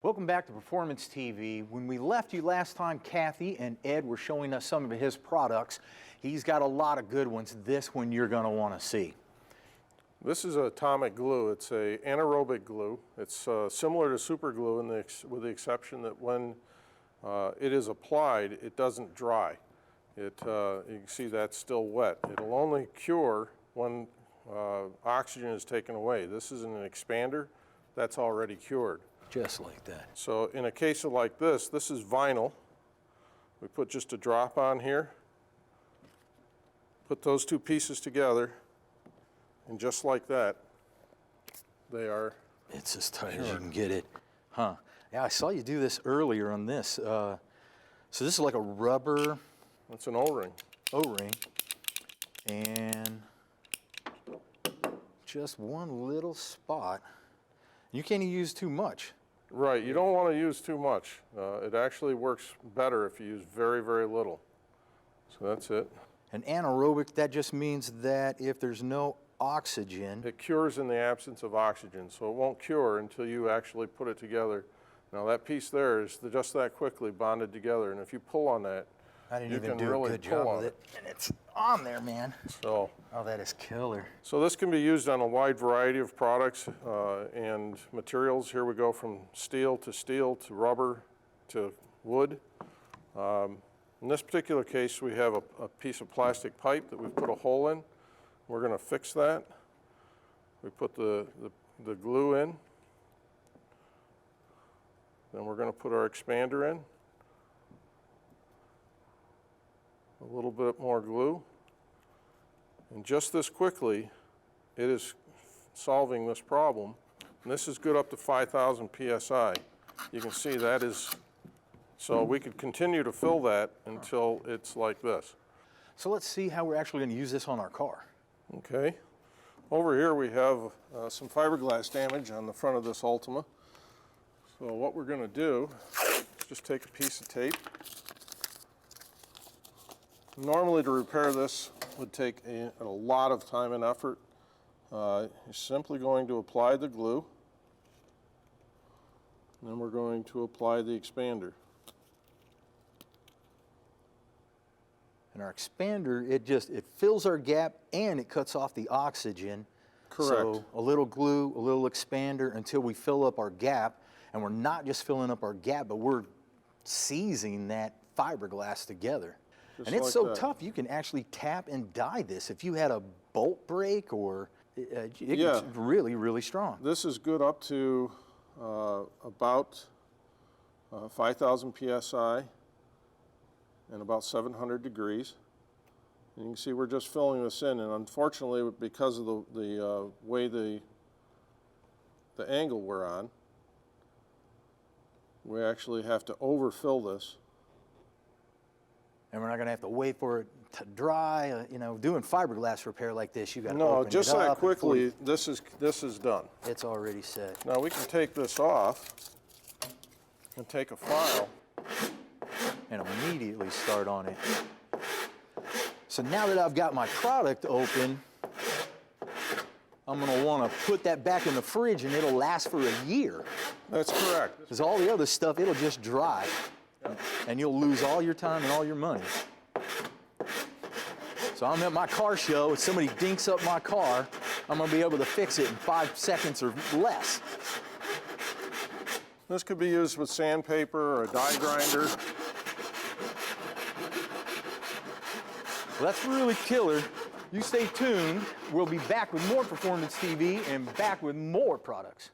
Welcome back to Performance TV. When we left you last time, Kathy and Ed were showing us some of his products. He's got a lot of good ones. This one you're going to want to see. This is atomic glue. It's a anaerobic glue. It's similar to super glue with the exception that when it is applied, it doesn't dry. You can see that's still wet. It'll only cure when oxygen is taken away. This is an expander that's already cured. Just like that. So in a case of like this is vinyl. We put just a drop on here, put those two pieces together, and just like that, they are. It's as tight as you can get it. Huh. Yeah, I saw you do this earlier on this. So this is like a rubber. It's an O-ring. O-ring. And just one little spot. You can't use too much. Right, you don't want to use too much. It actually works better if you use very, very little. So that's it. An anaerobic, that just means that if there's no oxygen. It cures in the absence of oxygen, so it won't cure until you actually put it together. Now that piece there is just that quickly bonded together, and if you pull on that, I didn't you even can do really a good pull job on with it. And it's on there, man. So, oh, that is killer. So this can be used on a wide variety of products and materials. Here we go from steel to rubber to wood. In this particular case, we have a piece of plastic pipe that we've put a hole in. We're going to fix that. We put the glue in. Then we're going to put our expander in. A little bit more glue. And just this quickly, it is solving this problem. And this is good up to 5,000 psi. You can see that is, so we could continue to fill that until it's like this. So let's see how we're actually going to use this on our car. Okay. Over here we have some fiberglass damage on the front of this Ultima. So what we're going to do is just take a piece of tape. Normally to repair this would take a lot of time and effort. You're simply going to apply the glue, and then we're going to apply the expander. And our expander, it fills our gap and it cuts off the oxygen. Correct. So a little glue, a little expander until we fill up our gap. And we're not just filling up our gap, but we're seizing that fiberglass together. And it's like so tough, you can actually tap and die this. If you had a bolt break or it's really, really strong. This is good up to about 5,000 psi and about 700 degrees. And you can see we're just filling this in, and unfortunately, because of the way the angle we're on, we actually have to overfill this. And we're not going to have to wait for it to dry. You know, doing fiberglass repair like this, you got to open No, it just up that quickly, this is done. It's already set. Now we can take this off and take a file. And immediately start on it. So now that I've got my product open, I'm going to want to put that back in the fridge and it'll last for a year. That's correct. Because all the other stuff, it'll just dry. And you'll lose all your time and all your money. So I'm at my car show, if somebody dinks up my car, I'm going to be able to fix it in 5 seconds or less. This could be used with sandpaper or a die grinder. Well, that's really killer. You stay tuned. We'll be back with more Performance TV and back with more products.